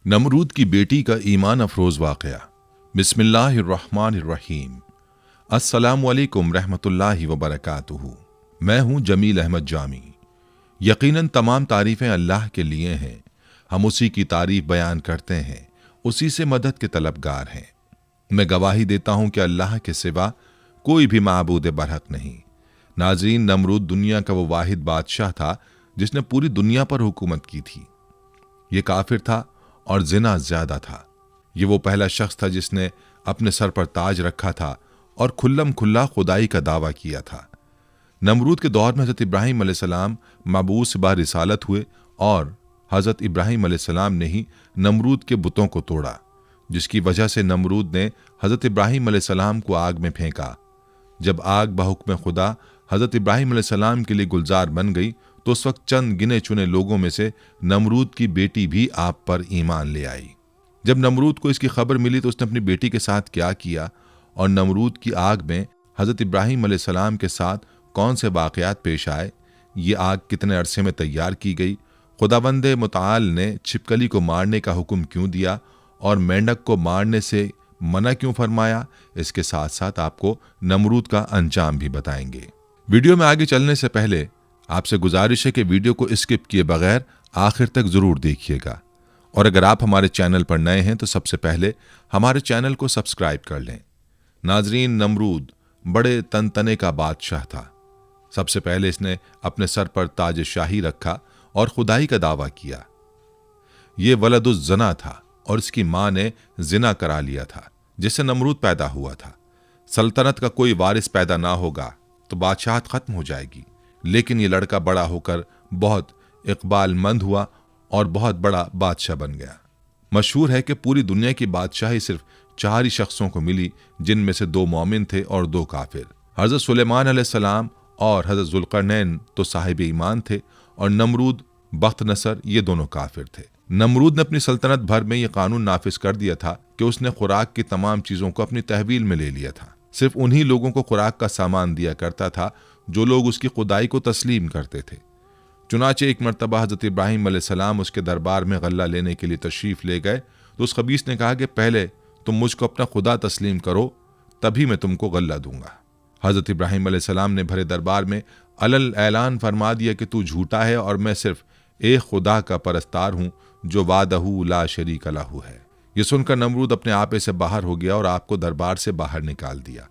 नमरूद की बेटी का ईमान अफरोज वाक़या। बिस्मिल्लाहिर्रहमानिर्रहीम। अस्सलामुअलैकुम रहमतुल्लाहि व बरकातुहू। मैं हूँ जमील अहमद जामी। यकीनन तमाम तारीफ़ें अल्लाह के लिए हैं। हम उसी की तारीफ़ बयान करते हैं, उसी से मदद के तलबगार हैं। मैं गवाही देता हूँ कि अल्लाह के सिवा कोई भी माबूद बरहक नहीं। नाज़रीन, नमरूद दुनिया का वो वाहिद बादशाह था जिसने पूरी दुनिया पर हुकूमत की थी। ये काफिर था और जिना ज्यादा था। ये वो पहला शख्स था जिसने अपने सर पर ताज रखा था और खुल्लम खुल्ला खुदाई का दावा किया था। नमरूद के दौर में हज़रत इब्राहीम अलैहिस्सलाम मबूस बा रिसालत हुए और हज़रत इब्राहीम अलैहिस्सलाम ने ही नमरूद के बुतों को तोड़ा, जिसकी वजह से नमरूद ने हज़रत इब्राहीम अलैहिस्सलाम को आग में फेंका। जब आग बहुक्म खुदा हज़रत इब्राहीम अलैहिस्सलाम के लिए गुलजार बन गई तो उस वक्त चंद गिने चुने लोगों में से नमरूद की बेटी भी आप पर ईमान ले आई। जब नमरूद को इसकी खबर मिली तो उसने अपनी बेटी के साथ क्या किया और नमरूद की आग में हज़रत इब्राहीम अलैहिस्सलाम के साथ कौन से वाक़यात पेश आए, ये आग कितने अरसे में तैयार की गई, खुदावंद मुताल ने छिपकली को मारने का हुक्म क्यों दिया और मेंढक को मारने से मना क्यों फरमाया, इसके साथ साथ आपको नमरूद का अंजाम भी बताएंगे। वीडियो में आगे चलने से पहले आपसे गुजारिश है कि वीडियो को स्किप किए बगैर आखिर तक ज़रूर देखिएगा, और अगर आप हमारे चैनल पर नए हैं तो सबसे पहले हमारे चैनल को सब्सक्राइब कर लें। नाजरीन, नमरूद बड़े तनतने का बादशाह था। सबसे पहले इसने अपने सर पर ताज शाही रखा और खुदाई का दावा किया। ये वलदुज जना था और इसकी माँ ने जिना करा लिया था, जिससे नमरूद पैदा हुआ था। सल्तनत का कोई वारिस पैदा ना होगा तो बादशाहत खत्म हो जाएगी, लेकिन ये लड़का बड़ा होकर बहुत इकबालमंद हुआ और बहुत बड़ा बादशाह बन गया। मशहूर है कि पूरी दुनिया की बादशाही सिर्फ 4 ही शख्सों को मिली, जिनमें से 2 मोमिन थे और 2 काफिर। हज़रत सुलेमान अलैहिस्सलाम और हज़रत जुल्करनैन तो साहिब ईमान थे और नमरूद बख्त नसर ये दोनों काफिर थे। नमरूद ने अपनी सल्तनत भर में यह कानून नाफिज कर दिया था कि उसने खुराक की तमाम चीज़ों को अपनी तहवील में ले लिया था। सिर्फ उन्हीं लोगों को खुराक का सामान दिया करता था जो लोग उसकी खुदाई को तस्लीम करते थे। चुनाचे एक मरतबा हज़रत इब्राहीम अलैहिस्सलाम उसके दरबार में गल्ला लेने के लिए तशरीफ़ ले गए तो उस खबीस ने कहा कि पहले तुम मुझको अपना खुदा तस्लीम करो, तभी मैं तुमको गल्ला दूंगा। हज़रत इब्राहीम अलैहिस्सलाम ने भरे दरबार में अलल ऐलान फरमा दिया कि तू झूठा है और मैं सिर्फ एक खुदा का परस्तार हूँ जो वादहू ला शरीक लहू है। यह सुनकर नमरूद अपने आपे से बाहर हो गया और आपको दरबार से बाहर निकाल दिया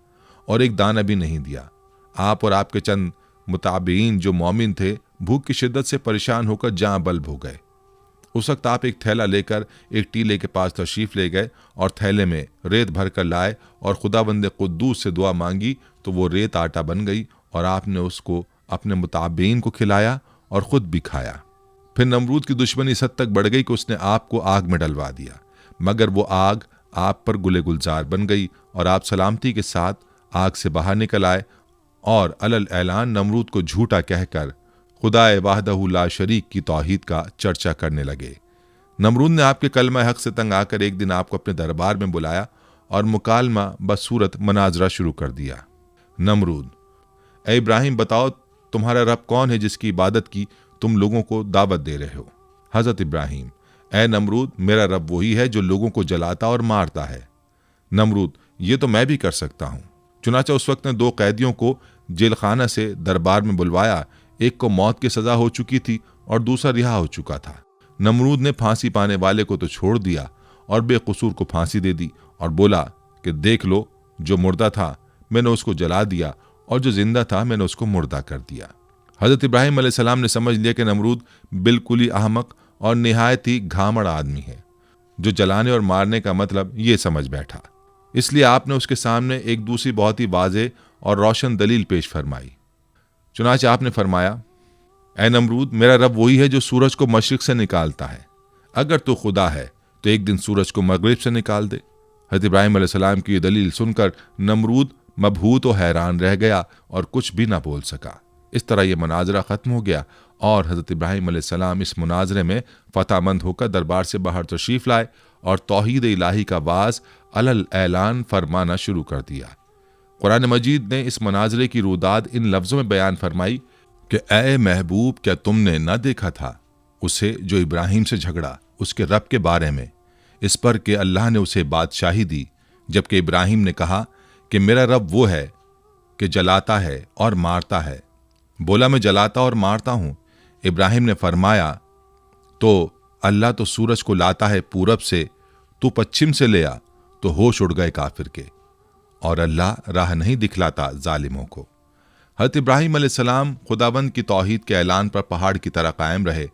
और एक दाना भी नहीं दिया। आप और आपके चंद मुताबिईन जो मोमिन थे भूख की शिद्दत से परेशान होकर जाँ बल्ब हो गए। उस वक्त आप एक थैला लेकर एक टीले के पास तशरीफ ले गए और थैले में रेत भर कर लाए और खुदावंद कुद्दूस से दुआ मांगी तो वो रेत आटा बन गई और आपने उसको अपने मुताबिईन को खिलाया और खुद भी खाया। फिर नमरूद की दुश्मनी इस हद तक बढ़ गई कि उसने आपको आग में डलवा दिया, मगर वो आग आप पर गुले गुलजार बन गई और आप सलामती के साथ आग से बाहर निकल आए और अलल ऐलान नमरूद को झूठा कहकर खुदाए वाहदहू ला शरीक की तौहीद का चर्चा करने लगे। नमरूद ने आपके कलमा हक से तंग आकर एक दिन आपको अपने दरबार में बुलाया और मुकालमा बसूरत मनाजरा शुरू कर दिया। नमरूद: ए इब्राहिम, बताओ तुम्हारा रब कौन है जिसकी इबादत की तुम लोगों को दावत दे रहे हो? हज़रत इब्राहिम: ए नमरूद, मेरा रब वही है जो लोगों को जलाता और मारता है। नमरूद: ये तो मैं भी कर सकता हूँ। चुनाचा उस वक्त ने 2 कैदियों को जेल खाना से दरबार में बुलवाया। एक को मौत की सजा हो चुकी थी और दूसरा रिहा हो चुका था। नमरूद ने फांसी पाने वाले को तो छोड़ दिया और बेकसूर को फांसी दे दी और बोला कि देख लो, जो मुर्दा था मैंने उसको जला दिया और जो जिंदा था मैंने उसको मुर्दा कर दिया। हज़रत इब्राहीम अलैहिस्सलाम ने समझ लिया कि नमरूद बिल्कुल ही अहमक और निहायत ही घामड़ आदमी है, जो जलाने और मारने का मतलब ये समझ बैठा। इसलिए आपने उसके सामने एक दूसरी बहुत ही वाज़ेह और रोशन दलील पेश फरमाई। चुनाचे आपने फरमाया, ए नमरूद, मेरा रब वही है जो सूरज को मशरिक से निकालता है। अगर तो खुदा है तो एक दिन सूरज को मगरिब से निकाल दे। हज़रत इब्राहीम अलैहिस्सलाम की ये दलील सुनकर नमरूद मबहूत और हैरान रह गया और कुछ भी ना बोल सका। इस तरह यह मुनाजरा ख़त्म हो गया और हज़रत इब्राहीम अलैहिस्सलाम इस मुनाजरे में फ़तहमंद होकर दरबार से बाहर तशरीफ़ लाए और तौहीद इलाही का वाज अलल ऐलान फरमाना शुरू कर दिया। कुरान मजीद ने इस मुनाजरे की रुदाद इन लफ्ज़ों में बयान फरमाई कि ए महबूब, क्या तुमने न देखा था उसे जो इब्राहिम से झगड़ा उसके रब के बारे में इस पर कि अल्लाह ने उसे बादशाही दी, जबकि इब्राहिम ने कहा कि मेरा रब वो है कि जलाता है और मारता है। बोला, मैं जलाता और मारता हूं। इब्राहिम ने फरमाया, तो अल्लाह तो सूरज को लाता है पूरब से, तू पश्चिम से ले आ। तो होश उड़ गए काफिर के, और अल्लाह राह नहीं दिखलाता जालिमों को। हज़रत इब्राहिम अलैहिस्सलाम खुदाबंद की तौहीद के ऐलान पर पहाड़ की तरह कायम रहे,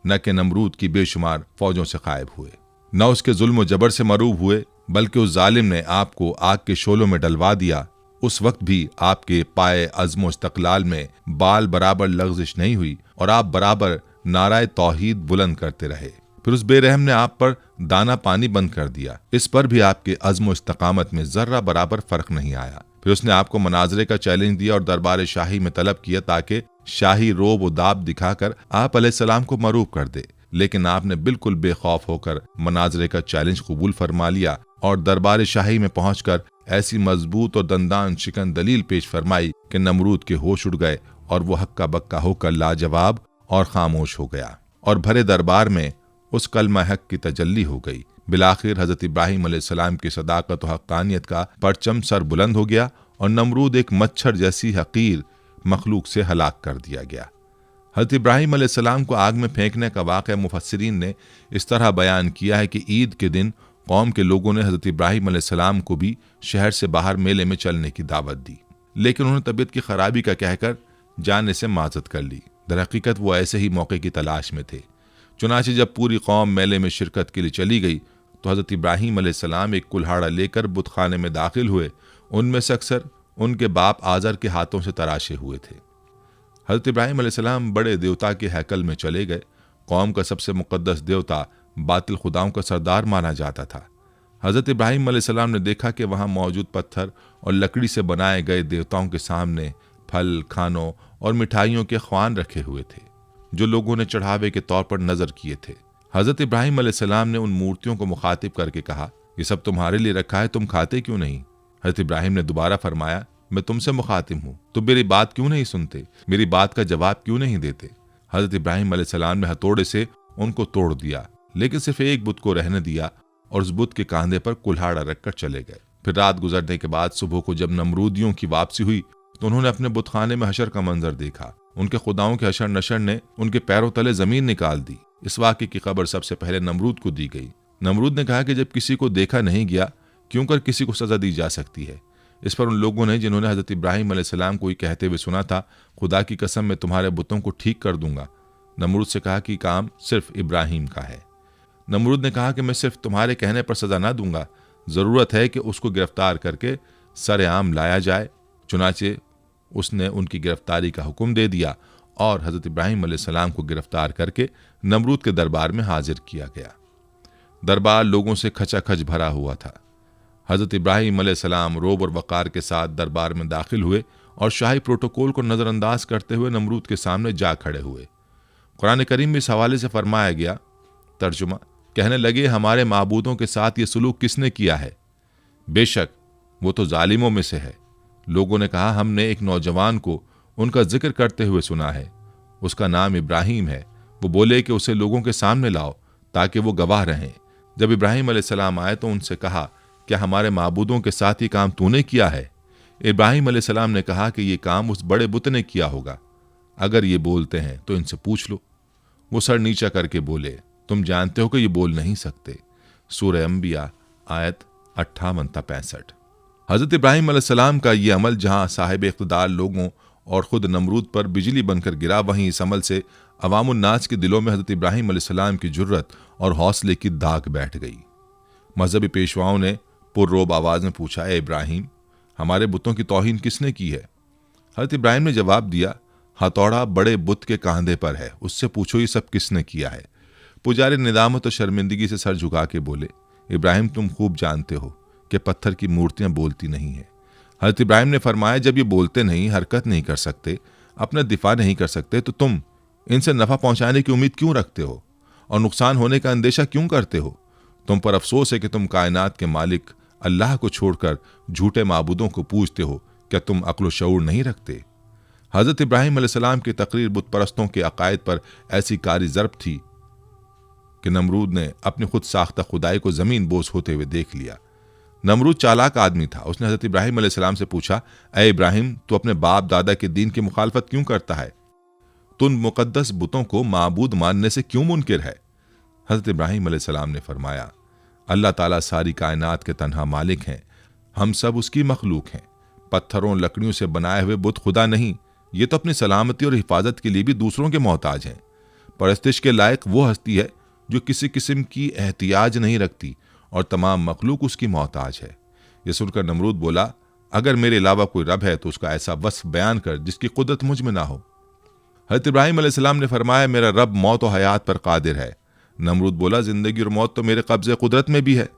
न कि नमरूद की बेशुमार फौजों से गायब हुए, न उसके जुल्म जबर से मरूब हुए, बल्कि उस जालिम ने आपको आग के शोलों में डलवा दिया। उस वक्त भी आपके पाए अज़्म इस्तक़लाल में बाल बराबर लग़ज़िश नहीं हुई और आप बराबर नाराए तौहीद बुलंद करते रहे। फिर उस बेरहम ने आप पर दाना पानी बंद कर दिया। इस पर भी आपके अज़्म इस्तक़ामत में जर्रा बराबर फर्क नहीं आया। फिर उसने आपको मनाजरे का चैलेंज दिया और दरबार शाही में तलब किया ताकि शाही रोब व दाब दिखाकर आप अलैहिस्सलाम को मरूब कर दे। लेकिन आपने बिल्कुल बेखौफ होकर मनाजरे का चैलेंज कबूल फरमा लिया और दरबार शाही में पहुंचकर ऐसी मजबूत और दंदान शिकन दलील पेश फरमाई कि नमरूद के होश उड़ गए और वो हक्का बक्का होकर लाजवाब और खामोश हो गया और भरे दरबार में उस कलमा हक की तजल्ली हो गई। बिलाखिर हजरत इब्राहिम अलैहिस्सलाम की सदाकत और हक्कानियत का परचम सर बुलंद हो गया और नमरूद एक मच्छर जैसी हकीर मखलूक से हलाक कर दिया गया। हजरत इब्राहिम अलैहिस्सलाम को आग में फेंकने का वाक़या मुफस्सिरीन ने इस तरह बयान किया है कि ईद के दिन कौम के लोगों ने हजरत इब्राहिम अलैहिस्सलाम को भी शहर से बाहर मेले में चलने की दावत दी, लेकिन उन्होंने तबीयत की खराबी का कहकर जाने से माजत कर ली। दरहकीकत वो ऐसे ही मौके की तलाश में थे। चुनाचे जब पूरी कौम मेले में शिरकत के लिए चली गई तो हजरत इब्राहिम अलैहिस्सलाम एक कुल्हाड़ा लेकर बुतखाने में दाखिल हुए। उनमें से अक्सर उनके बाप आजर के हाथों से तराशे हुए थे। हजरत इब्राहिम अलैहिस्सलाम बड़े देवता के हैकल में चले गए। कौम का सबसे मुकद्दस देवता बातिल खुदाओं का सरदार माना जाता था। हजरत इब्राहिम अलैहिस्सलाम ने देखा कि वहाँ मौजूद पत्थर और लकड़ी से बनाए गए देवताओं के सामने फल, खानों और मिठाइयों के ख्वान रखे हुए थे जो लोगों ने चढ़ावे के तौर पर नजर किए थे। हजरत इब्राहिम अलैहिस्सलाम ने उन मूर्तियों को मुखातिब करके कहा, ये सब तुम्हारे लिए रखा है, तुम खाते क्यों नहीं? हजरत इब्राहिम ने दोबारा फरमाया, मैं तुमसे मुखातिब हूँ, तुम मेरी बात क्यों नहीं सुनते, मेरी बात का जवाब क्यों नहीं देते? हजरत इब्राहिम अलैहिस्सलाम ने हथौड़े से उनको तोड़ दिया, लेकिन सिर्फ एक बुत को रहने दिया और उस बुत के कांधे पर कुल्हाड़ा रखकर चले गए। फिर रात गुजरने के बाद सुबह को जब नमरूदियों की वापसी हुई तो उन्होंने अपने बुतखाने में हशर का मंजर देखा। उनके खुदाओं के हशर नशर ने उनके पैरों तले जमीन निकाल दी। इस वाक़े की खबर सबसे पहले नमरूद को दी गई। नमरूद ने कहा कि जब किसी को देखा नहीं गया, क्यों कर किसी को सजा दी जा सकती है? इस पर उन लोगों ने जिन्होंने हजरत इब्राहिम अलैहिस्सलाम को कहते हुए सुना था, खुदा की कसम मैं तुम्हारे बुतों को ठीक कर दूंगा, नमरूद से कहा कि काम सिर्फ इब्राहिम का है। नमरूद ने कहा कि मैं सिर्फ तुम्हारे कहने पर सजा ना दूंगा, ज़रूरत है कि उसको गिरफ्तार करके सरेआम लाया जाए। चुनाचे उसने उनकी गिरफ्तारी का हुक्म दे दिया और हजरत इब्राहिम अलैहिस्सलाम को गिरफ्तार करके नमरूद के दरबार में हाजिर किया गया। दरबार लोगों से खचाखच भरा हुआ था। हजरत इब्राहिम अलैहिस्सलाम रोब और वक़ार के साथ दरबार में दाखिल हुए और शाही प्रोटोकॉल को नज़रअंदाज करते हुए नमरूद के सामने जा खड़े हुए। कुरान करीम में इस हवाले से फरमाया गया, तर्जुमा, कहने लगे, हमारे माबूदों के साथ ये सलूक किसने किया है? बेशक वो तो जालिमों में से है। लोगों ने कहा, हमने एक नौजवान को उनका जिक्र करते हुए सुना है, उसका नाम इब्राहिम है। वो बोले कि उसे लोगों के सामने लाओ ताकि वो गवाह रहें। जब इब्राहिम अलैहिस्सलाम आए तो उनसे कहा, क्या हमारे माबूदों के साथ ही काम तूने किया है? इब्राहिम अलैहिस्सलाम ने कहा कि ये काम उस बड़े बुत ने किया होगा। अगर ये बोलते हैं तो इनसे पूछ लो। वो सर नीचा करके बोले, तुम जानते हो कि ये बोल नहीं सकते। सूरह अंबिया आयत 58-65। हजरत इब्राहिम अलैहिस्सलाम का ये अमल जहाँ साहिब इख्तिदार लोगों और ख़ुद नमरूद पर बिजली बनकर गिरा, वहीं इस अमल से अवामुन्नास के दिलों में हजरत इब्राहिम अलैहिस्सलाम की जुर्रत और हौसले की दाग बैठ गई। मजहबी पेशवाओं ने पुररोब आवाज़ में पूछा, ए इब्राहिम, हमारे बुतों की तौहीन किसने की है? हजरत इब्राहिम ने जवाब दिया, हथौड़ा बड़े बुत के कांधे पर है, उससे पूछो ये सब किसने किया है। पुजारी निदामत और शर्मिंदगी से सर झुका के बोले, इब्राहिम, तुम खूब जानते हो कि पत्थर की मूर्तियां बोलती नहीं हैं। हजरत इब्राहिम ने फरमाया, जब ये बोलते नहीं, हरकत नहीं कर सकते, अपना दिफा नहीं कर सकते, तो तुम इनसे नफ़ा पहुंचाने की उम्मीद क्यों रखते हो और नुकसान होने का अंदेशा क्यों करते हो? तुम पर अफसोस है कि तुम कायनात के मालिक अल्लाह को छोड़कर झूठे माबूदों को पूजते हो। क्या तुम अक्ल शऊर नहीं रखते? हजरत इब्राहिम अलैहिस्सलाम की तकरीर बुत परस्तों के अकायद पर ऐसी कारी ज़रब थी कि नमरूद ने अपनी खुद साख्ता खुदाई को जमीन बोस होते हुए देख लिया। नमरूद चालाक आदमी था। उसने हजरत इब्राहिम अलैहिस्सलाम से पूछा, ए इब्राहिम, तू अपने बाप दादा के दीन की मुखालफत क्यों करता है? तू उन मुकद्दस बुतों को माबूद मानने से क्यों मुनकिर है? हजरत इब्राहिम अलैहिस्सलाम ने फरमाया, अल्लाह ताला सारी कायनात के तन्हा मालिक हैं, हम सब उसकी मखलूक हैं। पत्थरों लकड़ियों से बनाए हुए बुत खुदा नहीं, ये तो अपनी सलामती और हिफाजत के लिए भी दूसरों के मोहताज हैं। परस्तिश के लायक वो हस्ती है जो किसी किस्म की एहतियाज नहीं रखती और तमाम मखलूक उसकी मोहताज है। यह सुनकर नमरूद बोला, अगर मेरे अलावा कोई रब है तो उसका ऐसा वस्फ बयान कर जिसकी कुदरत मुझ में ना हो। हज़रत इब्राहिम अलैहिस्सलाम ने फरमाया, मेरा रब मौत और हयात पर कादिर है। नमरूद बोला, जिंदगी और मौत तो मेरे कब्जे कुदरत में भी है।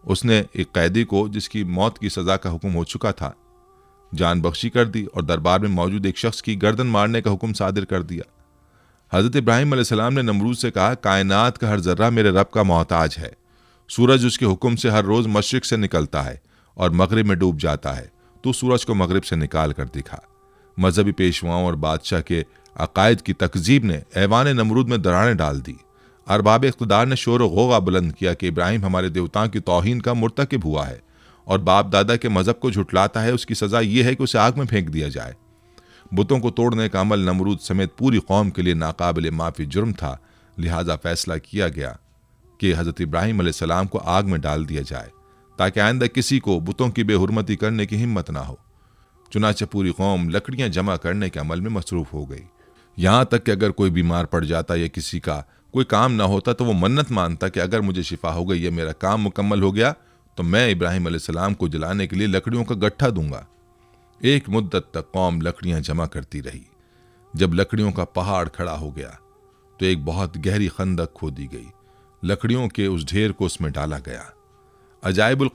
उसने एक कैदी को, जिसकी मौत की सजा का हुक्म हो चुका था, जान बख्शी कर दी और दरबार में मौजूद एक शख्स की गर्दन मारने का हुक्म सादिर कर दिया। हज़रत इब्राहिम अलैहिस्सलाम ने नमरूद से कहा, कायनात का हर जर्रा मेरे रब का मोहताज है। सूरज उसके हुक्म से हर रोज मशरिक से निकलता है और मगरिब में डूब जाता है। तो सूरज को मगरिब से निकाल कर दिखा। मजहबी पेशवाओं और बादशाह के अकायद की तकजीब ने ऐवान नमरूद में दरारें डाल दी। अरबाब इख्तिदार ने शोर गोगा बुलंद किया कि इब्राहिम हमारे देवताओं की तौहीन का मुर्तकिब हुआ है और बाप दादा के मजहब को झुटलाता है। उसकी सजा यह है कि उसे आग में फेंक दिया जाए। बुतों को तोड़ने का अमल नमरूद समेत पूरी कौम के लिए नाकाबिल माफी जुर्म था। लिहाजा फैसला किया गया कि हज़रत इब्राहिम अलैहिस्सलाम को आग में डाल दिया जाए ताकि आइंदा किसी को बुतों की बेहुरमती करने की हिम्मत ना हो। चुनाचे पूरी कौम लकड़ियां जमा करने के अमल में मसरूफ हो गई। यहां तक कि अगर कोई बीमार पड़ जाता या किसी का कोई काम ना होता तो वो मन्नत मानता कि अगर मुझे शिफा हो गई या मेरा काम मुकम्मल हो गया तो मैं इब्राहिम अलैहिस्सलाम को जलाने के लिए लकड़ियों का गट्ठा दूंगा। एक मुद्दत तक कौम लकड़ियां जमा करती रही। जब लकड़ियों का पहाड़ खड़ा हो गया तो एक बहुत गहरी खंदक खोदी गई। लकड़ियों के उस ढेर को उसमें डाला गया। अजाइबुल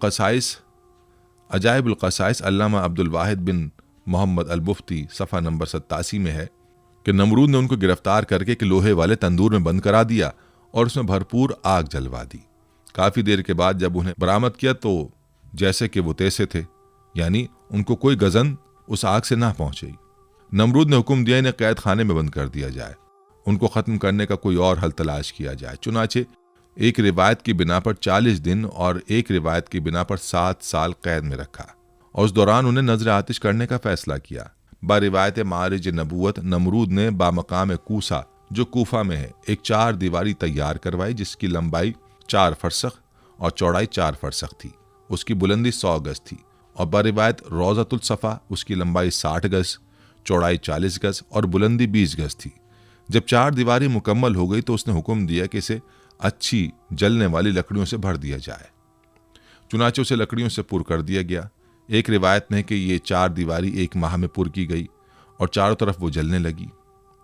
क़साइस अल्लामा अब्दुल वाहिद बिन मोहम्मद अल मुफ्ती सफ़ा नंबर 87 में है कि नमरूद ने उनको गिरफ्तार करके कि लोहे वाले तंदूर में बंद करा दिया और उसमें भरपूर आग जलवा दी। काफ़ी देर के बाद जब उन्हें बरामद किया तो जैसे कि वो तैसे थे, यानी उनको कोई गजन उस आग से ना पहुंची। नमरूद ने हुक्म दिया इन्हें कैद खाने में बंद कर दिया जाए, उनको ख़त्म करने का कोई और हल तलाश किया जाए। चुनाचे एक रिवायत की बिना पर 40 दिन और एक रिवायत की बिना पर 7 साल कैद में रखा और उस दौरान उन्हें नजर आतिश करने का फैसला किया। बारिवायत मारिज नबूवत नमरूद ने बामकाम कूसा, जो कूफा में है, एक 4 दीवारी तैयार करवाई जिसकी लंबाई 4 फरसख और चौड़ाई 4 फरसख थी। उसकी बुलंदी 100 गज थी। और बारिवायत रोज़तुल सफ़ा, उसकी लंबाई 60 गज, चौड़ाई 40 गज और बुलंदी 20 गज थी। जब 4 दीवारी मुकम्मल हो गई तो उसने हुक्म दिया कि इसे अच्छी जलने वाली लकड़ियों से भर दिया जाए। चुनाचे उसे लकड़ियों से पुर कर दिया गया। एक रिवायत में कि ये 4 दीवारी 1 माह में पुर की गई और चारों तरफ वो जलने लगी।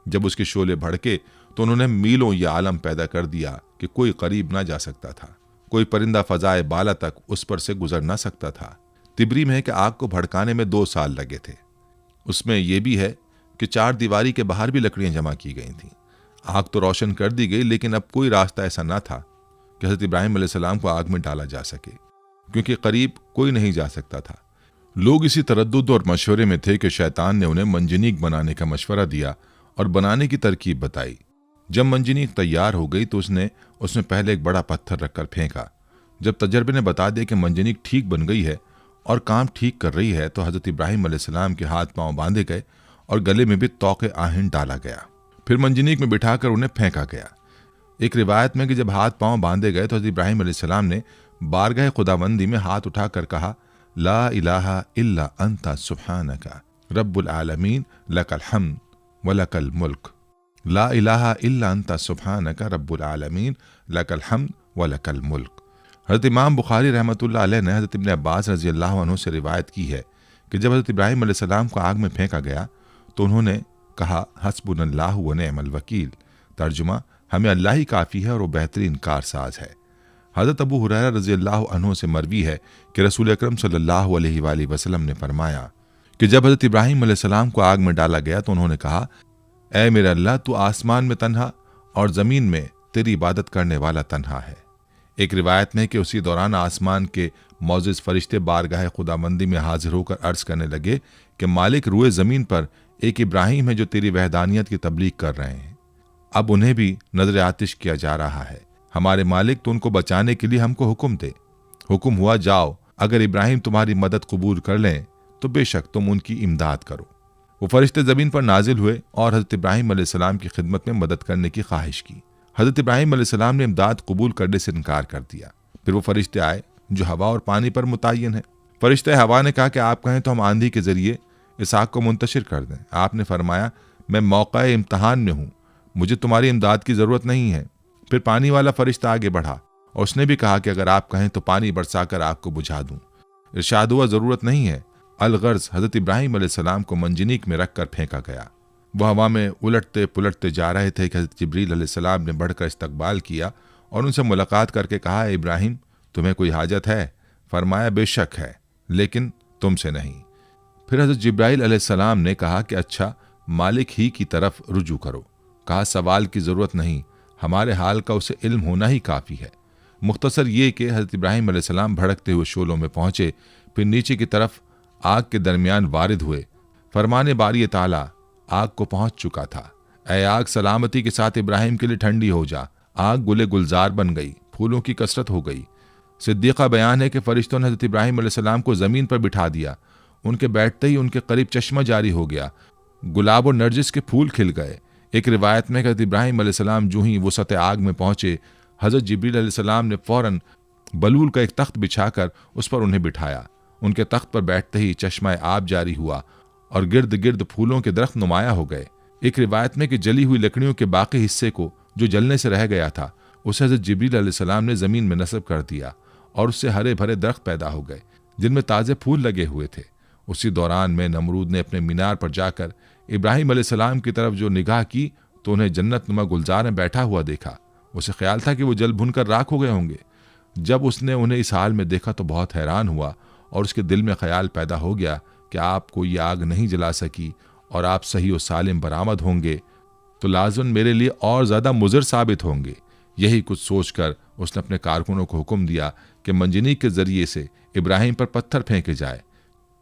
जब उसके शोले भड़के तो उन्होंने मीलों यह आलम पैदा कर दिया कि कोई करीब ना जा सकता था, कोई परिंदा फजाए बाला तक उस पर से गुजर ना सकता था। तिबरी में है कि आग को भड़काने में 2 साल लगे थे। उसमें यह भी है कि 4 दीवारी के बाहर भी लकड़ियां जमा की गई थीं। आग तो रोशन कर दी गई, लेकिन अब कोई रास्ता ऐसा ना था कि हज़रत इब्राहिम अलैहिस्सलाम को आग में डाला जा सके, क्योंकि करीब कोई नहीं जा सकता था। लोग इसी तरद्दुद और मशवरे में थे कि शैतान ने उन्हें मंजनीक बनाने का मशवरा दिया और बनाने की तरकीब बताई। जब मंजनीक तैयार हो गई तो उसने उसमें पहले एक बड़ा पत्थर रखकर फेंका। जब तजर्बे ने बता दिया कि मंजनीक ठीक बन गई है और काम ठीक कर रही है तो हज़रत इब्राहिम अलैहिस्सलाम के हाथ पांव बांधे गए और गले में भी तौक़े आहिन डाला गया। फिर मंजनीक में बिठाकर उन्हें फेंका गया। एक रिवायत में कि जब हाथ पांव बांधे गए तो हज़रत इब्राहिम अलैहिस्सलाम ने बारगाह खुदाबंदी में हाथ उठाकर कहा, ला इलाहा इल्ला अंता सुब्हानका रब्बुल आलमीन लकल हम्द व लकल मुल्क। ला इलाहा इल्ला अंता सुब्हानका रब्बुल आलमीन लकल हम्द व लकल मुल्क। हज़रत इमाम बुखारी रहमतुल्लाह अलैह ने हज़रत इब्न अब्बास रज़ी अल्लाह अन्हु से रिवायत की है कि जब हज़रत इब्राहिम अलैहिस्सलाम को आग में फेंका गया तो उन्होंने कहा, हस्बुनल्लाहु व निअमल वकील। तर्जुमा, हमें अल्लाह ही काफ़ी है और वो बेहतरीन कारसाज है। हज़रत अबू हुरैरा रज़ी अल्लाह अन्हु से मरवी है कि रसूल अकरम सल्लल्लाहु अलैहि वसल्लम ने फरमाया कि जब हज़रत इब्राहिम अलैहिस्सलाम को आग में डाला गया तो उन्होंने कहा, ऐ मेरा अल्लाह, तू आसमान में तन्हा और ज़मीन में तेरी इबादत करने वाला तन्हा है। एक रिवायत में कि उसी दौरान आसमान के मौजिज़ फरिश्ते बारगाह खुदाबंदी में हाजिर होकर अर्ज़ करने लगे कि मालिक, रुए ज़मीन पर एक इब्राहिम है जो तेरी वहदानियत की तबलीग कर रहे हैं। अब उन्हें भी नजर आतिश किया जा रहा है। हमारे मालिक तो उनको बचाने के लिए हमको हुक्म दे। हुक्म हुआ, जाओ, अगर इब्राहिम तुम्हारी मदद कबूल कर लें तो बेशक तुम उनकी इमदाद करो। वो फरिश्ते ज़मीन पर नाजिल हुए और हज़रत इब्राहिम अलैहिस्सलाम की खिदमत में मदद करने की ख्वाहिश की। हज़रत इब्राहिम अलैहिस्सलाम ने इमदाद कबूल करने से इनकार कर दिया। फिर वो फरिश्ते आए जो हवा और पानी पर मुतय्यन है। फरिश्ते हवा ने कहा कि आप कहें तो हम आंधी के जरिए इस आग को मुंतशिर कर दें। आपने फरमाया, मैं मौका इम्तहान में हूँ, मुझे तुम्हारी इमदाद की ज़रूरत नहीं है। फिर पानी वाला फरिश्ता आगे बढ़ा और उसने भी कहा कि अगर आप कहें तो पानी बरसाकर आग को बुझा दूं। इरशाद हुआ, ज़रूरत नहीं है। अलगर्ज हज़रत इब्राहिम अलैहिस्सलाम को मंजनीक में रखकर फेंका गया। वह हवा में उलटते पुलटते जा रहे थे कि हज़रत जिब्रील अलैहिस्सलाम ने बढ़कर इस्तकबाल किया और उनसे मुलाकात करके कहा, इब्राहिम, तुम्हें कोई हाजत है? फरमाया, बेशक है, लेकिन तुमसे नहीं। फिर हज़रत जिब्राइल अलैहिस्सलाम ने कहा कि अच्छा, मालिक ही की तरफ रुजू करो। कहा, सवाल की ज़रूरत नहीं, हमारे हाल का उसे इल्म होना ही काफ़ी है। मुख्तसर ये कि हज़रत इब्राहिम अलैहिस्सलाम भड़कते हुए शोलों में पहुँचे, फिर नीचे की तरफ आग के दरमियान वारिद हुए। फरमाने बारी ताला आग को पहुँच चुका था। ऐ आग, सलामती के साथ इब्राहिम के लिए ठंडी हो जा। आग गुले गुलजार बन गई, फूलों की कसरत हो गई। सिद्दीक़ा बयान है कि फरिश्तों ने हज़रत इब्राहिम अलैहिस्सलाम को ज़मीन पर बिठा दिया। उनके बैठते ही उनके करीब चश्मा जारी हो गया, गुलाब और नरजिस के फूल खिल गए। एक रिवायत में हज़रत इब्राहिम अलैहिस्सलाम जो ही वसत आग में पहुँचे, हज़रत जिब्रील अलैहिस्सलाम ने फ़ौरन बलूल का एक तख्त बिछाकर उस पर उन्हें बिठाया। उनके तख्त पर बैठते ही चश्मा आब जारी हुआ और गिर्द गिर्द फूलों के दरख्त नुमाया हो गए। एक रिवायत में कि जली हुई लकड़ियों के बाकी हिस्से को, जो जलने से रह गया था, उसे हज़रत जिब्रील अलैहिस्सलाम ने ज़मीन में नस्ब कर दिया और उससे हरे भरे दरख्त पैदा हो गए जिनमें ताज़े फूल लगे हुए थे। उसी दौरान में नमरूद ने अपने मीनार पर जाकर इब्राहिम अलैहिस्सलाम की तरफ जो निगाह की तो उन्हें जन्नत नुमा गुलजार में बैठा हुआ देखा। उसे ख्याल था कि वो जल भुनकर राख हो गए होंगे। जब उसने उन्हें इस हाल में देखा तो बहुत हैरान हुआ और उसके दिल में ख्याल पैदा हो गया कि आपको ये आग नहीं जला सकी और आप सही और सालिम बरामद होंगे तो लाज़िम मेरे लिए और ज़्यादा मुज़र साबित होंगे। यही कुछ सोचकर उसने अपने कारकुनों को हुक्म दिया कि मंजनीक के ज़रिए से इब्राहिम पर पत्थर फेंके जाए।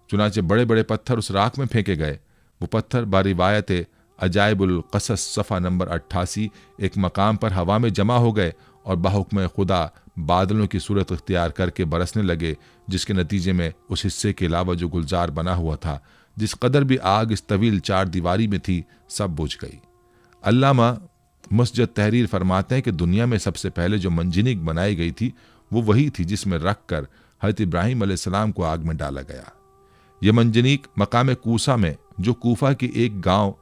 चुनाचे बड़े बड़े पत्थर उस राख में फेंके गए। वो पत्थर बारिवायत अजाइबुल क़सस सफ़ा नंबर 88 एक मकाम पर हवा में जमा हो गए और बाहुक्म खुदा बादलों की सूरत इख्तियार करके बरसने लगे, जिसके नतीजे में उस हिस्से के अलावा जो गुलजार बना हुआ था, जिस कदर भी आग इस तवील चार दीवारी में थी, सब बुझ गई। अल्लामा मुस्जद तहरीर फरमाते हैं कि दुनिया में सबसे पहले जो मंजनीक बनाई गई थी वो वही थी जिसमें रख कर हज़रत इब्राहिम अलैहिस्सलाम को आग में डाला गया। यह मंजनीक मकाम कूसा में, जो कूफा की एक गांव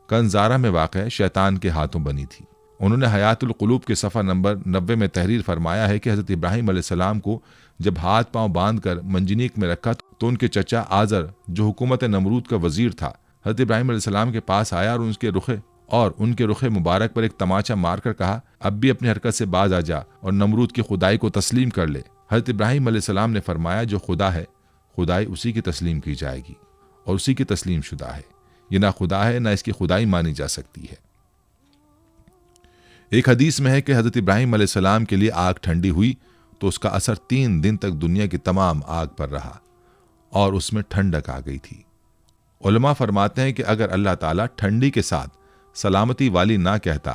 कंजारा में वाक़ शैतान के हाथों बनी थी। उन्होंने हयातुल क़ुलूब के सफ़ा नंबर 90 में तहरीर फरमाया है कि हज़रत इब्राहिम अलैहिस्सलाम को जब हाथ पांव बांध कर मंजनीक में रखा तो उनके चचा आज़र, जो हुकूमत नमरूद का वज़ीर था, हज़रत इब्राहिम अलैहिस्सलाम के पास आया और उनके रुखे मुबारक पर एक तमाचा मारकर कहा, अब भी अपनी हरकत से बाज आ जा और नमरूद की खुदाई को तस्लीम कर ले। हज़रत इब्राहिम अलैहिस्सलाम ने फरमाया, जो खुदा है खुदाई उसी की तस्लीम की जाएगी और उसी की तस्लीम शुदा है। ये ना खुदा है ना इसकी खुदाई मानी जा सकती है। एक हदीस में है कि हज़रत इब्राहिम अलैहिस्सलाम के लिए आग ठंडी हुई तो उसका असर 3 दिन तक दुनिया की तमाम आग पर रहा और उसमें ठंडक आ गई थी। उलमा फरमाते हैं कि अगर अल्लाह ताला ठंडी के साथ सलामती वाली ना कहता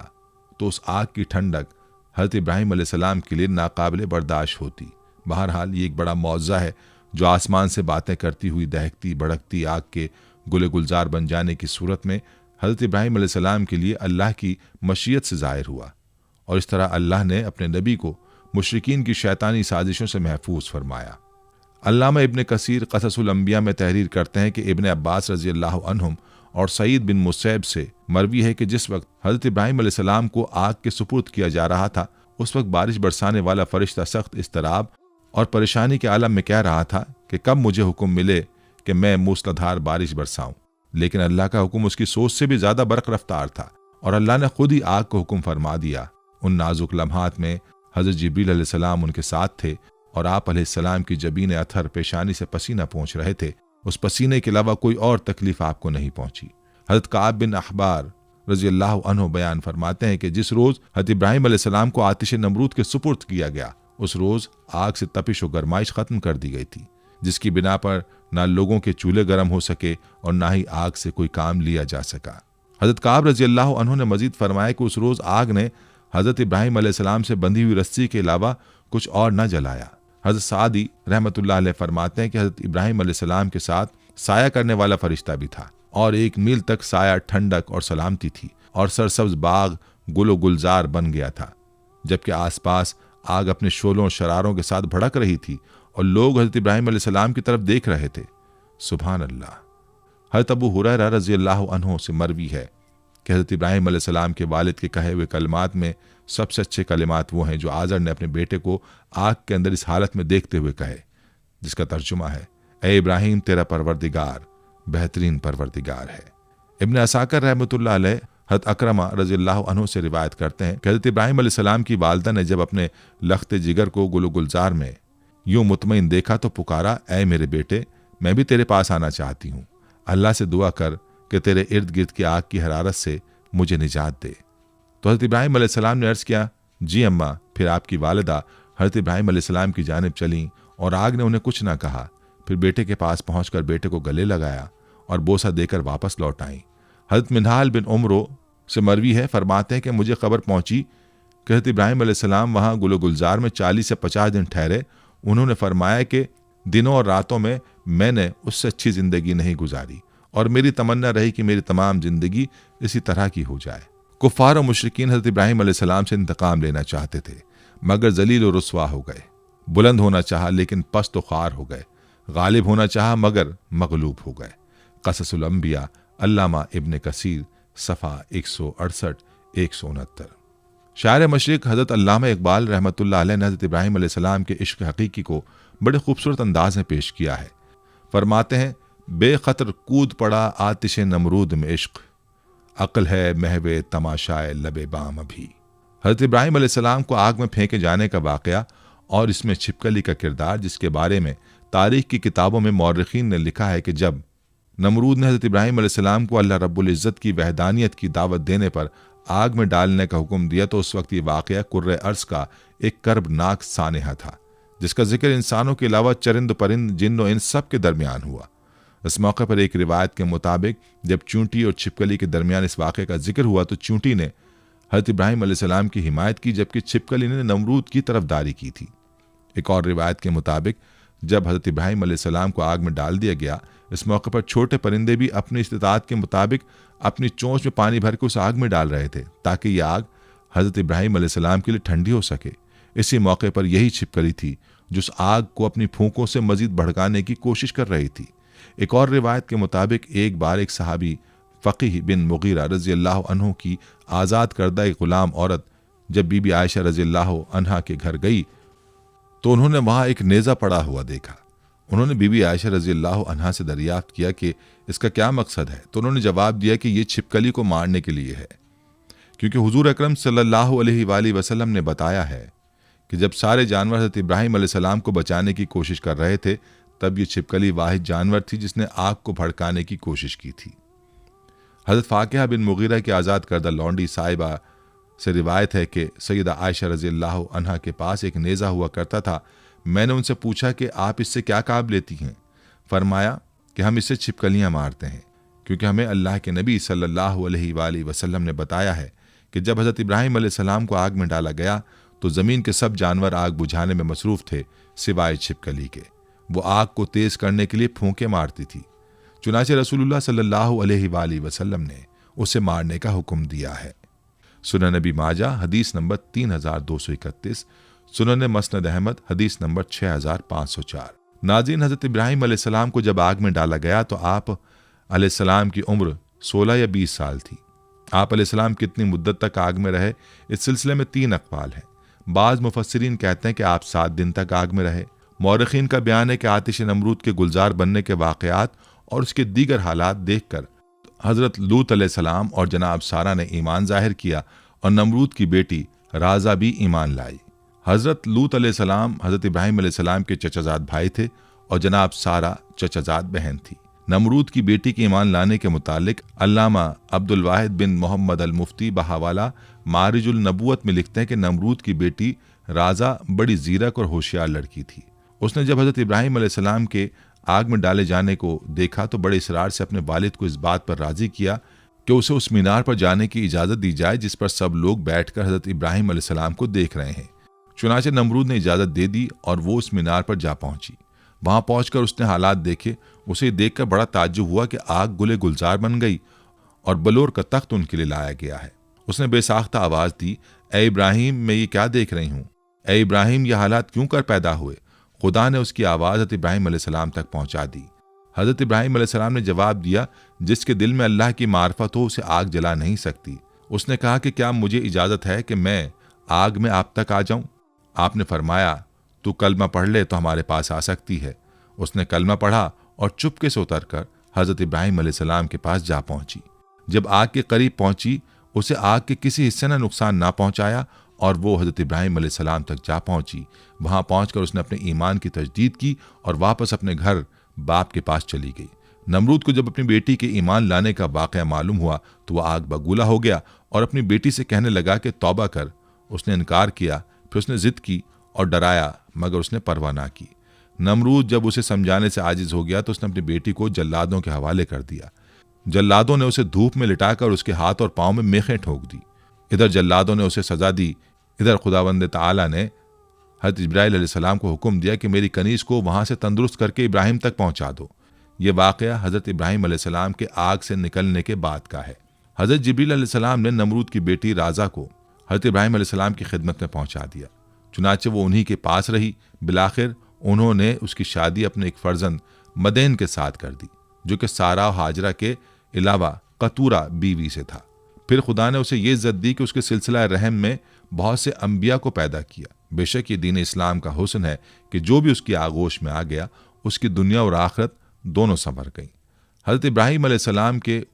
तो उस आग की ठंडक हज़रत इब्राहिम अलैहिस्सलाम के लिए नाकाबिले बर्दाश्त होती। बहरहाल ये एक बड़ा मौज़ा है जो आसमान से बातें करती हुई दहकती भड़कती आग के गुले गुलजार बन जाने की सूरत में हज़रत इब्राहिम अलैहिस्सलाम के लिए अल्लाह की मशीयत से ज़ाहिर हुआ और इस तरह अल्लाह ने अपने नबी को मुशरिकीन की शैतानी साजिशों से महफूज फरमाया। अल्लामा इब्न कसीर क़ससुल अंबिया में तहरीर करते हैं कि इब्न अब्बास रज़ियल्लाहु अन्हुम और सईद बिन मुसैब से मरवी है कि जिस वक्त हज़रत इब्राहिम अलैहिस्सलाम को आग के सुपुर्द किया जा रहा था उस वक्त बारिश बरसाने वाला फरिश्ता सख्त इस्तराब और परेशानी के आलम में कह रहा था कि कब मुझे हुक्म मिले कि मैं मूसलाधार बारिश बरसाऊं। लेकिन अल्लाह का हुक्म उसकी सोच से भी ज्यादा बरक रफ्तार था और अल्लाह ने खुद ही आग को हुक्म फरमा दिया। उन नाजुक लम्हात में हज़रत जिब्रील अलैहिस्सलाम उनके साथ थे और आप अलैहिस्सलाम की जबीन अथर पेशानी से पसीना पहुँच रहे थे। उस पसीने के अलावा कोई और तकलीफ आपको नहीं पहुंची। हज़रत काब बिन अखबार रज़ियल्लाहु अन्हु बयान फरमाते हैं कि जिस रोज़ हज़रत इब्राहिम अलैहिस्सलाम को आतिश नमरूद के सुपुर्द किया गया उस रोज़ आग से तपिश और गरमाइश ख़त्म कर दी गई थी, जिसकी बिना पर ना लोगों के चूल्हे गर्म हो सके और ना ही आग से कोई काम लिया जा सका। हज़रत काब रज़ियल्लाहु अन्हु ने मजीद फरमाया कि उस रोज़ आग ने हज़रत इब्राहीम अलैहिस्सलाम से बंधी हुई रस्सी के अलावा कुछ और न जलाया। हज़रत सादी रहमतुल्लाह अलैह फरमाते हैं कि हज़रत इब्राहीम अलैहिस्सलाम के साथ साया करने वाला फरिश्ता भी था और 1 मील तक साया, ठंडक और सलामती थी और सरसब्ज बाग गुलो गुलजार बन गया था, जबकि आसपास आग अपने शोलों और शरारों के साथ भड़क रही थी और लोग हज़रत इब्राहीम अलैहिस्सलाम की तरफ देख रहे थे। सुभान अल्लाह। हज़रत अबू हुरैरा रज़ियल्लाहु अन्हु से मरवी है कि हज़रत इब्राहीम अलैहिस्सलाम के वालिद के कहे हुए कलमात में सबसे अच्छे कलिमात वो हैं जो आज़र ने अपने बेटे को आग के अंदर इस हालत में देखते हुए कहे, जिसका तर्जुमा है, ए इब्राहीम, तेरा परवरदिगार बेहतरीन परवरदिगार है। इब्न असाकर रहमतुल्लाह अलैह हज़रत अकरमा रज़ियल्लाहु अन्हु से रिवायत करते हैं कि हज़रत इब्राहीम अलैहिस्सलाम की वालिदा ने जब अपने लख्त जिगर को गुलो गुलजार में यूं मुतमईन देखा तो पुकारा, ए मेरे बेटे, मैं भी तेरे पास आना चाहती हूँ, अल्लाह से दुआ कर कि तेरे इर्द गिर्द की आग की हरारत से मुझे निजात दे। तो हज़रत इब्राहीम अलैहिस्सलाम ने अर्ज़ किया, जी अम्मा। फिर आपकी वालिदा हज़रत इब्राहीम अलैहिस्सलाम की जानिब चलीं और आग ने उन्हें कुछ ना कहा। फिर बेटे के पास पहुंचकर बेटे को गले लगाया और बोसा देकर वापस लौट आईं। हज़रत मिनहाल बिन उमरो से मरवी है, फरमाते हैं कि मुझे खबर पहुंची कि हज़रत इब्राहीम अलैहिस्सलाम वहाँ गुलो गुलजार में 40 से 50 दिन ठहरे। उन्होंने फरमाया कि दिनों और रातों में मैंने उससे अच्छी ज़िंदगी नहीं गुजारी और मेरी तमन्ना रही कि मेरी तमाम ज़िंदगी इसी तरह की हो जाए। कुफ़ार और मुशरिकीन हज़रत इब्राहीम अलैहिस्सलाम से इंतकाम लेना चाहते थे, मगर जलील और रुस्वा हो गए। बुलंद होना चाहा लेकिन पस्त व ख़ार हो गए। गालिब होना चाहा मगर मगलूब हो गए। क़ससुल अंबिया, अल्लामा इब्न कसीर, सफ़ा 168-169। शायर मशरिक़ हज़रत अल्लामा इक़बाल रहमतुल्लाह अलैह ने हज़रत इब्राहीम अलैहिस्सलाम के इश्क़ हक़ीक़ी को बड़े खूबसूरत अंदाज में पेश किया है। फरमाते हैं, बेखतर कूद पड़ा आतिश नमरूद में इश्क़, अक्ल है महवे तमाशाए लबे बाम अभी। हज़रत इब्राहीम अलैहिस्सलाम को आग में फेंके जाने का वाक़या और इसमें छिपकली का किरदार, जिसके बारे में तारीख़ की किताबों में मौर्रिख़ीन ने लिखा है कि जब नमरूद ने हज़रत इब्राहीम अलैहिस्सलाम को अल्लाह रब्बुल इज़्ज़त की वहदानियत की दावत देने पर आग में डालने का हुक्म दिया तो उस वक्त ये वाक़या कुर्रे अर्ज़ का एक कर्बनाक सानेहा था, जिसका जिक्र इंसानों के अलावा चरिंद परिंद, जिन्न और इंस सब के दरमियान हुआ। इस मौके पर एक रिवायत के मुताबिक जब चूंटी और छिपकली के दरमियान इस वाक़े का जिक्र हुआ तो चूंटी ने हज़रत इब्राहीम अलैहिस्सलाम की हिमायत की, जबकि छिपकली ने नमरूद की तरफदारी की थी। एक और रिवायत के मुताबिक जब हज़रत इब्राहीम अलैहिस्सलाम को आग में डाल दिया गया, इस मौके पर छोटे परिंदे भी अपनी इस्तिताअत के मुताबिक अपनी चोंच में पानी भर के उस आग में डाल रहे थे ताकि यह आग हज़रत इब्राहीम अलैहिस्सलाम के लिए ठंडी हो सके। इसी मौके पर यही छिपकली थी जो उस आग को अपनी फूंकों से मजीद भड़काने की कोशिश कर रही थी। एक और रिवायत के मुताबिक एक बार एक सहाबी फ़क़ीह बिन मुग़ीरा रज़ियल्लाहु अन्हु की आज़ाद करदा एक ग़ुलाम औरत जब बीबी आयशा रज़ियल्लाहु अन्हा के घर गई तो उन्होंने वहाँ एक नेज़ा पड़ा हुआ देखा। उन्होंने बीबी आयशा रज़ियल्लाहु अन्हा से दरियाफ्त किया कि इसका क्या मकसद है, तो उन्होंने जवाब दिया कि ये छिपकली को मारने के लिए है, क्योंकि हुज़ूर अकरम सल्लल्लाहु अलैहि वसल्लम ने बताया है कि जब सारे जानवर हज़रत इब्राहीम अलैहिस्सलाम को बचाने की कोशिश कर रहे थे तब ये छिपकली वाहिद जानवर थी जिसने आग को भड़काने की कोशिश की थी। हज़रत फ़ाकिहा बिन मुग़ीरा की आज़ाद करदा लौंडी साहिबा से रिवायत है कि सैयदा आयशा रज़ियल्लाहु अन्हा के पास एक नेज़ा हुआ करता था। मैंने उनसे पूछा कि आप इससे क्या काम लेती हैं? फरमाया कि हम इससे छिपकलियाँ मारते हैं, क्योंकि हमें अल्लाह के नबी सल्लल्लाहु अलैहि वसल्लम ने बताया है कि जब हज़रत इब्राहीम अलैहिस्सलाम को आग में डाला गया तो ज़मीन के सब जानवर आग बुझाने में मसरूफ़ थे सिवाय छिपकली के। वो आग को तेज़ करने के लिए फूंके मारती थी। चुनाचे रसूलुल्लाह सल्लल्लाहु अलैहि वसल्लम ने उसे मारने का हुक्म दिया है। सुनन नबी माजा हदीस नंबर 3231, सुनन मसनद अहमद हदीस नंबर 6504। नाज़रीन, हज़रत इब्राहीम अलैहिस्सलाम को जब आग में डाला गया तो आप अलैहिस्सलाम की उम्र 16 या 20 साल थी। आप अलैहिस्सलाम कितनी मुद्दत तक आग में रहे, इस सिलसिले में 3 अक़वाल हैं। बाज़ मुफस्सिरीन कहते हैं कि आप 7 दिन तक आग में रहे। मौरख़ीन का बयान है कि आतिश नमरूद के गुलजार बनने के वाक़यात और उसके दीगर हालात देखकर हज़रत लूत अलैहिस्सलाम और जनाब सारा ने ईमान ज़ाहिर किया और नमरूद की बेटी राजा भी ईमान लाई। हज़रत लूत अलैहिस्सलाम हज़रत इब्राहीम अलैहिस्सलाम के चचाजाद भाई थे और जनाब सारा चचाजाद बहन थी। नमरूद की बेटी के ईमान लाने के मुतालिक अल्लामा अब्दुल वाहिद बिन मोहम्मद अल मुफ्ती बहावाला मारिजुल नबूवत में लिखते हैं कि नमरूद की बेटी राजा बड़ी ज़ीरक और होशियार लड़की थी। उसने जब हज़रत इब्राहीम अलैहिस्सलाम के आग में डाले जाने को देखा तो बड़े इसरार से अपने वालिद को इस बात पर राज़ी किया कि उसे उस मीनार पर जाने की इजाज़त दी जाए जिस पर सब लोग बैठकर हज़रत इब्राहिम अलैहिस्सलाम को देख रहे हैं। चुनाचे नमरूद ने इजाज़त दे दी और वो उस मीनार पर जा पहुंची। वहां पहुंचकर उसने हालात देखे। उसे देखकर बड़ा ताज्जुब हुआ कि आग गुले गुलजार बन गई और बलोर का तख्त उनके लिए लाया गया है। उसने बेसाख्ता आवाज़ दी, ए इब्राहिम, मैं ये क्या देख रही हूँ? ए इब्राहिम, ये हालात क्यों कर पैदा हुए? खुदा ने उसकी आवाज़ हज़रत इब्राहिम अलैहिस्सलाम तक पहुंचा दी। हज़रत इब्राहिम अलैहिस्सलाम ने जवाब दिया, जिसके दिल में अल्लाह की मार्फत हो उसे आग जला नहीं सकती। उसने कहा कि क्या मुझे इजाज़त है कि मैं आग में आप तक आ जाऊं? आपने फरमाया, तू कलमा पढ़ ले तो हमारे पास आ सकती है। उसने कलमा पढ़ा और चुपके से उतरकर हज़रत इब्राहिम अलैहिस्सलाम के पास जा पहुंची। जब आग के करीब पहुंची, उसे आग के किसी हिस्से ने नुकसान ना पहुंचाया और वो हज़रत इब्राहिम अलैहिस्सलाम तक जा पहुंची। वहां पहुंचकर उसने अपने ईमान की तजदीद की और वापस अपने घर बाप के पास चली गई। नमरूद को जब अपनी बेटी के ईमान लाने का वाक़या मालूम हुआ तो वह आग बगूला हो गया और अपनी बेटी से कहने लगा कि तौबा कर। उसने इनकार किया। फिर उसने जिद की और डराया, मगर उसने परवाह ना की। नमरूद जब उसे समझाने से आजिज हो गया तो उसने अपनी बेटी को जल्लादों के हवाले कर दिया। जल्लादों ने उसे धूप में लिटाकर उसके हाथ और पांव में मेखें ठोक दी। इधर जल्लादों ने उसे सजा दी, इधर खुदावंद ताला ने हज़रत जिब्राइल अलैहिस्सलाम को हुक्म दिया कि मेरी कनीज़ को वहां से तंदुरुस्त करके इब्राहिम तक पहुंचा दो। ये वाक़या हज़रत इब्राहिम अलैहिस्सलाम के आग से निकलने के बाद का है। हज़रत जिब्रील अलैहिस्सलाम ने नमरूद की बेटी राजा को हज़रत इब्राहिम अलैहिस्सलाम की खिदमत में पहुंचा दिया। चुनाचे वो उन्हीं के पास रही। बिलाखिर उन्होंने उसकी शादी अपने एक फर्जंद मदेन के साथ कर दी, जो कि सारा और हाजरा के अलावा कतूरा बीवी से था। फिर खुदा ने उसे ये इज्जत दी कि उसके सिलसिला रहम में बहुत से अंबिया को पैदा किया। बेशक ये दीन इस्लाम का हुस्न है कि जो भी उसकी आगोश में आ गया उसकी दुनिया और आखिरत दोनों संवर गई। हज़रत इब्राहिम अलैहिस्सलाम के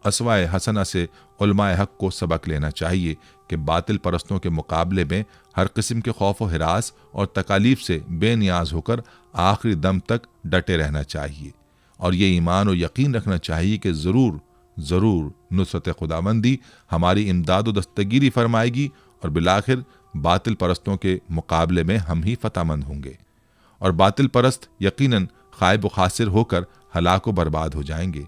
असवाए हसना से उलमाए हक को सबक लेना चाहिए कि बातिल परस्तों के मुकाबले में हर किस्म के खौफ व हिरास और तकालीफ से बेनियाज होकर आखिरी दम तक डटे रहना चाहिए और ये ईमान और यकीन रखना चाहिए कि ज़रूर ज़रूर नुसरत खुदाबंदी हमारी इमदाद व दस्तगीरी फरमाएगी और बिलाखिर बातिल परस्तों के मुकाबले में हम ही फतहमंद होंगे और बातिल परस्त यकीनन खाइब व खासिर होकर हलाक व बर्बाद हो जाएंगे।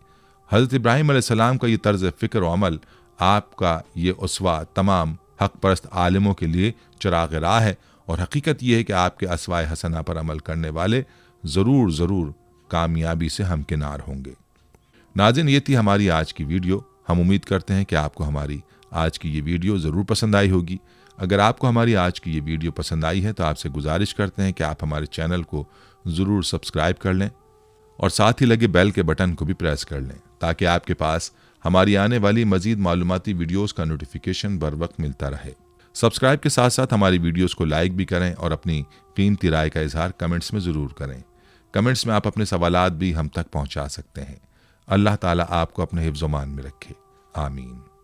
हज़रत इब्राहिम अलैहिस्सलाम का ये तर्ज फ़िक्र व अमल, आपका ये उसवा तमाम हक परस्त आलिमों के लिए चिराग राह है और हकीकत यह है कि आपके असवाए हसना पर अमल करने वाले ज़रूर ज़रूर कामयाबी से हमकिनार होंगे। नाज़रीन, ये थी हमारी आज की वीडियो। हम उम्मीद करते हैं कि आपको हमारी आज की ये वीडियो ज़रूर पसंद आई होगी। अगर आपको हमारी आज की ये वीडियो पसंद आई है तो आपसे गुजारिश करते हैं कि आप हमारे चैनल को ज़रूर सब्सक्राइब कर लें और साथ ही लगे बेल के बटन को भी प्रेस कर लें ताकि आपके पास हमारी आने वाली मज़ीद मालूमाती वीडियोस का नोटिफिकेशन बर वक्त मिलता रहे। सब्सक्राइब के साथ साथ हमारी वीडियोस को लाइक भी करें और अपनी कीमती राय का इजहार कमेंट्स में ज़रूर करें। कमेंट्स में आप अपने सवालात भी हम तक पहुँचा सकते हैं। अल्लाह ताला आपको अपने हिफ्ज़-ओ-मान में रखे। आमीन।